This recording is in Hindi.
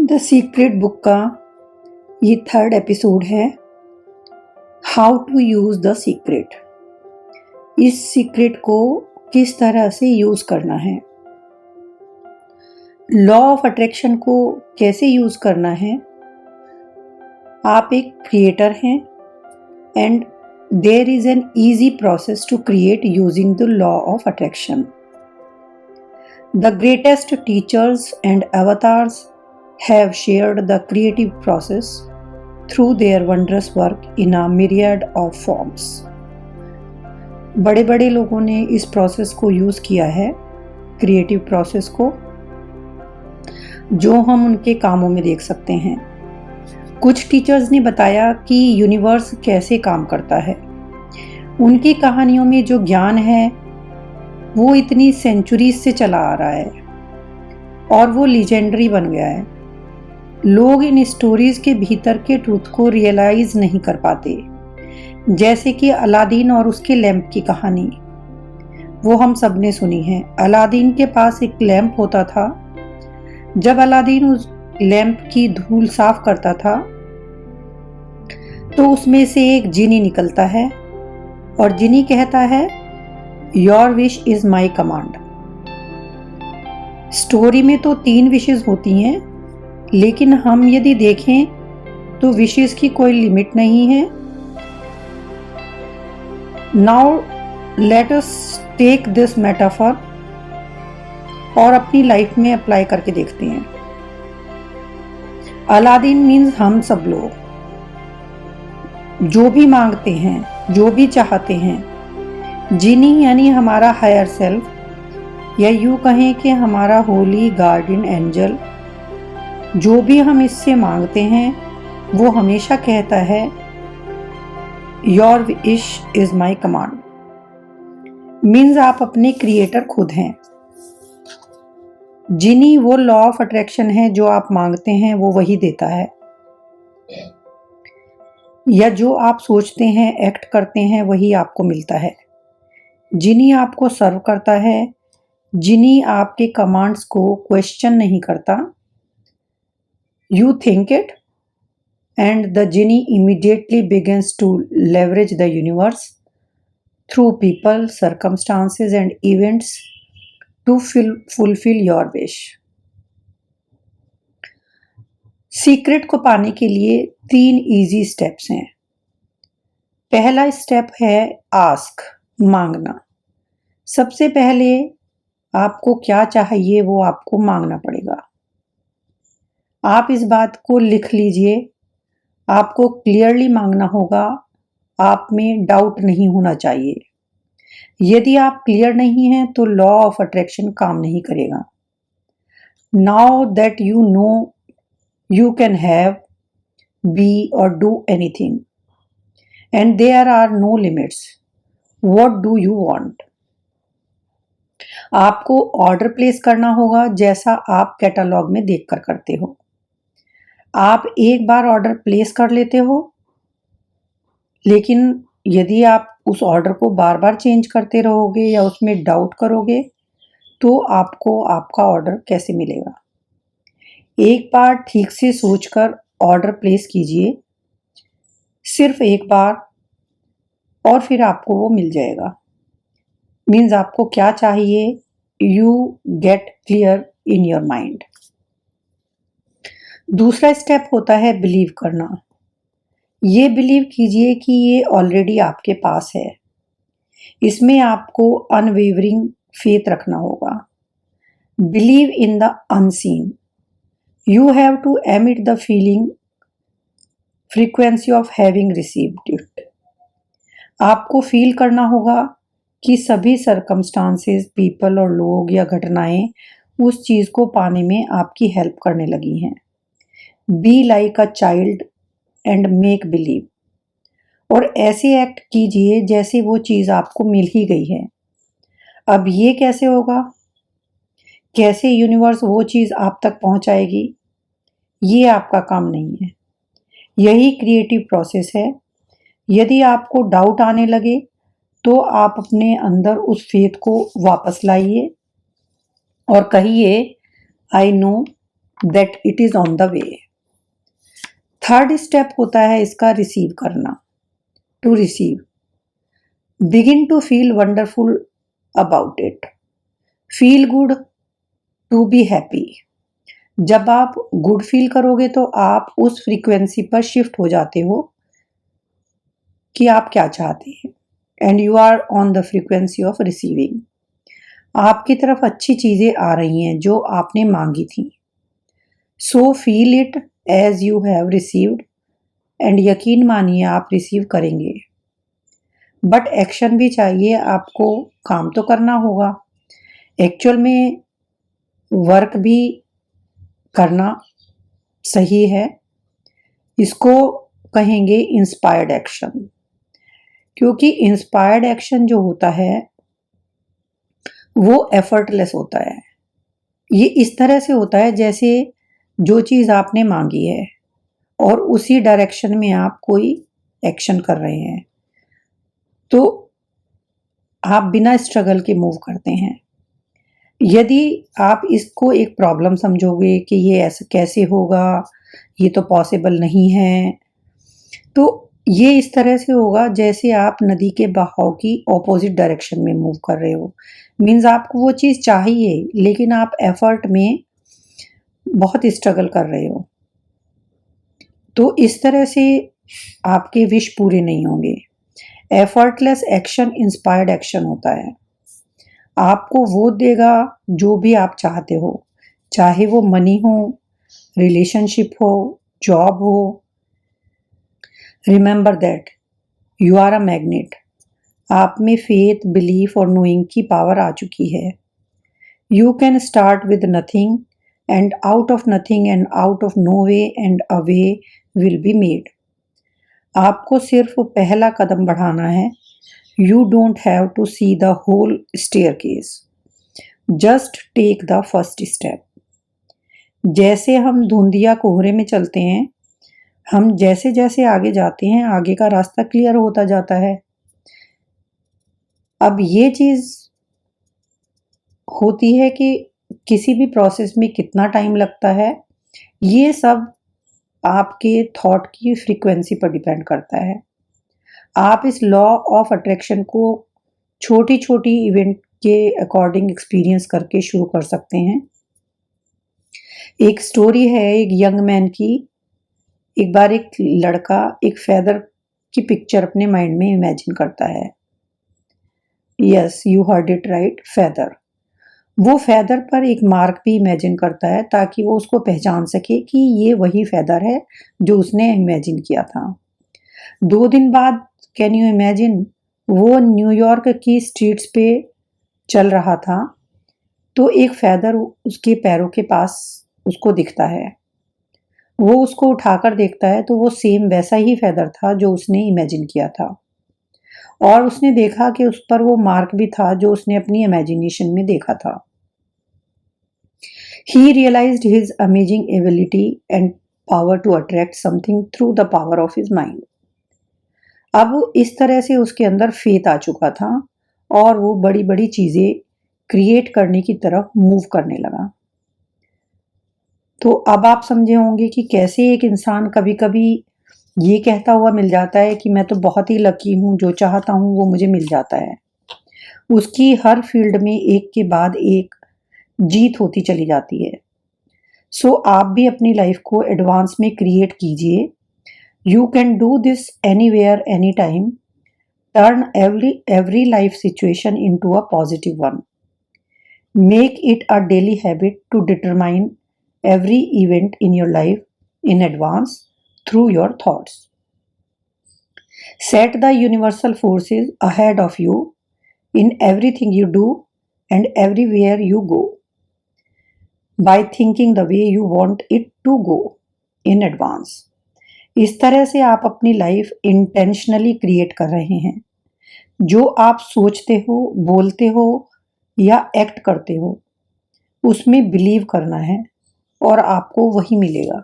द सीक्रेट बुक का ये 3rd एपिसोड है। How to use the secret. इस सीक्रेट को किस तरह से यूज़ करना है, लॉ ऑफ अट्रैक्शन को कैसे यूज़ करना है। आप एक क्रिएटर हैं and there is an easy process to create using the law of attraction. The greatest teachers and avatars have shared the creative process through their wondrous work in a myriad of forms. बड़े बड़े लोगों ने इस प्रोसेस को यूज़ किया है, क्रिएटिव प्रोसेस को, जो हम उनके कामों में देख सकते हैं। कुछ टीचर्स ने बताया कि यूनिवर्स कैसे काम करता है। उनकी कहानियों में जो ज्ञान है वो इतनी सेंचुरीज से चला आ रहा है और वो लीजेंडरी बन गया है। लोग इन स्टोरीज के भीतर के ट्रूथ को रियलाइज नहीं कर पाते, जैसे कि अलादीन और उसके लैंप की कहानी। वो हम सब ने सुनी है। अलादीन के पास एक लैंप होता था। जब अलादीन उस लैंप की धूल साफ करता था तो उसमें से एक जिनी निकलता है और जिनी कहता है, your wish is my command. Story में तो 3 विशेस होती हैं, लेकिन हम यदि देखें तो विशेस की कोई लिमिट नहीं है। Now let us take this metaphor और अपनी लाइफ में अप्लाई करके देखते हैं। अलादीन मीन्स हम सब लोग, जो भी मांगते हैं, जो भी चाहते हैं। जिनी यानी हमारा हायर सेल्फ, या यूं कहें कि हमारा होली गार्डियन एंजल, जो भी हम इससे मांगते हैं वो हमेशा कहता है, your wish is my command. Means आप अपने क्रिएटर खुद हैं। जिनी वो लॉ ऑफ अट्रैक्शन है, जो आप मांगते हैं वो वही देता है, या जो आप सोचते हैं, एक्ट करते हैं, वही आपको मिलता है। जिनी आपको सर्व करता है। जिनी आपके कमांड्स को क्वेश्चन नहीं करता। You think it, and the genie immediately begins to leverage the universe through people, circumstances, and events to fulfill your wish. Secret को पाने के लिए 3 इजी स्टेप्स हैं। पहला स्टेप है आस्क, मांगना। सबसे पहले आपको क्या चाहिए वो आपको मांगना पड़ेगा। आप इस बात को लिख लीजिए। आपको क्लियरली मांगना होगा। आप में डाउट नहीं होना चाहिए। यदि आप क्लियर नहीं हैं तो लॉ ऑफ अट्रैक्शन काम नहीं करेगा। Now that you know you can have, be or do anything and there are no limits, what do you want. आपको ऑर्डर प्लेस करना होगा, जैसा आप कैटलॉग में देखकर करते हो। आप एक बार ऑर्डर प्लेस कर लेते हो, लेकिन यदि आप उस ऑर्डर को बार बार चेंज करते रहोगे या उसमें डाउट करोगे तो आपको आपका ऑर्डर कैसे मिलेगा। एक बार ठीक से सोचकर ऑर्डर प्लेस कीजिए, सिर्फ एक बार, और फिर आपको वो मिल जाएगा। मीन्स आपको क्या चाहिए, you get clear in your mind. दूसरा स्टेप होता है बिलीव करना। ये बिलीव कीजिए कि ये ऑलरेडी आपके पास है। इसमें आपको अनवेवरिंग फेथ रखना होगा। Believe in the unseen. You have to emit the feeling frequency of having received it. आपको फील करना होगा कि सभी सर्कमस्टांसेस, पीपल और लोग या घटनाएं उस चीज को पाने में आपकी हेल्प करने लगी हैं। Be like a child and make believe, और ऐसे एक्ट कीजिए जैसे वो चीज़ आपको मिल ही गई है। अब ये कैसे होगा, कैसे यूनिवर्स वो चीज़ आप तक पहुंचाएगी, ये आपका काम नहीं है। यही क्रिएटिव प्रोसेस है। यदि आपको डाउट आने लगे तो आप अपने अंदर उस फेथ को वापस लाइए और कहिए, I know that it is on the way. Third step होता है इसका रिसीव करना, to receive. Begin to feel wonderful about it, feel good, to be happy. जब आप गुड फील करोगे तो आप उस फ्रीक्वेंसी पर शिफ्ट हो जाते हो कि आप क्या चाहते हैं, and you are on the frequency of receiving. आपकी तरफ अच्छी चीजें आ रही हैं जो आपने मांगी थी। So feel it as you have received, and यकीन मानिए आप रिसीव करेंगे। बट एक्शन भी चाहिए, आपको काम तो करना होगा। एक्चुअल में वर्क भी करना सही है, इसको कहेंगे इंस्पायर्ड एक्शन। क्योंकि इंस्पायर्ड एक्शन जो होता है वो एफर्टलेस होता है। ये इस तरह से होता है जैसे जो चीज़ आपने मांगी है और उसी डायरेक्शन में आप कोई एक्शन कर रहे हैं, तो आप बिना स्ट्रगल के मूव करते हैं। यदि आप इसको एक प्रॉब्लम समझोगे कि ये ऐसे कैसे होगा, ये तो पॉसिबल नहीं है, तो ये इस तरह से होगा जैसे आप नदी के बहाव की ऑपोजिट डायरेक्शन में मूव कर रहे हो। मीन्स आपको वो चीज़ चाहिए लेकिन आप एफर्ट में बहुत स्ट्रगल कर रहे हो, तो इस तरह से आपके विश पूरे नहीं होंगे। एफर्टलेस एक्शन इंस्पायर्ड एक्शन होता है। आपको वो देगा जो भी आप चाहते हो, चाहे वो मनी हो, रिलेशनशिप हो, जॉब हो। Remember that you are a magnet. आप में फेथ, बिलीफ और नोइंग की पावर आ चुकी है। You can start with nothing and out of nothing and out of no way and a way will be made. आपको सिर्फ पहला कदम बढ़ाना है। You don't have to see the whole staircase. Just take the first step. जैसे हम धुंधिया कोहरे में चलते हैं, हम जैसे जैसे आगे जाते हैं आगे का रास्ता क्लियर होता जाता है। अब ये चीज़ होती है कि किसी भी प्रोसेस में कितना टाइम लगता है, ये सब आपके थॉट की फ्रीक्वेंसी पर डिपेंड करता है। आप इस लॉ ऑफ अट्रैक्शन को छोटी छोटी इवेंट के अकॉर्डिंग एक्सपीरियंस करके शुरू कर सकते हैं। एक स्टोरी है एक यंग मैन की। एक बार एक लड़का एक फेदर की पिक्चर अपने माइंड में इमेजिन करता है। Yes, you heard it right, feather. वो फेदर पर एक मार्क भी इमेजिन करता है ताकि वो उसको पहचान सके कि ये वही फेदर है जो उसने इमेजिन किया था। 2 दिन बाद कैन यू इमेजिन, वो न्यूयॉर्क की स्ट्रीट्स पे चल रहा था तो एक फेदर उसके पैरों के पास उसको दिखता है। वो उसको उठाकर देखता है तो वो सेम वैसा ही फेदर था जो उसने इमेजिन किया था, और उसने देखा कि उस पर वो मार्क भी था जो उसने अपनी इमेजिनेशन में देखा था। He realized his amazing ability and power to attract something through the power of his mind. अब इस तरह से उसके अंदर फेथ आ चुका था और वो बड़ी बड़ी चीज़ें क्रिएट करने की तरफ मूव करने लगा। तो अब आप समझे होंगे कि कैसे एक इंसान कभी कभी ये कहता हुआ मिल जाता है कि मैं तो बहुत ही लकी हूँ, जो चाहता हूँ वो मुझे मिल जाता है। उसकी हर फील्ड में एक के बाद एक जीत होती चली जाती है। सो आप भी अपनी लाइफ को एडवांस में क्रिएट कीजिए। You can do this anywhere any time. Turn every life situation into a positive one. Make it a daily habit to determine every event in your life in advance through your thoughts. Set the universal forces ahead of you in everything you do and everywhere you go by thinking the way you want it to go in advance. इस तरह से आप अपनी लाइफ इंटेंशनली क्रिएट कर रहे हैं। जो आप सोचते हो, बोलते हो या एक्ट करते हो उसमें बिलीव करना है और आपको वही मिलेगा।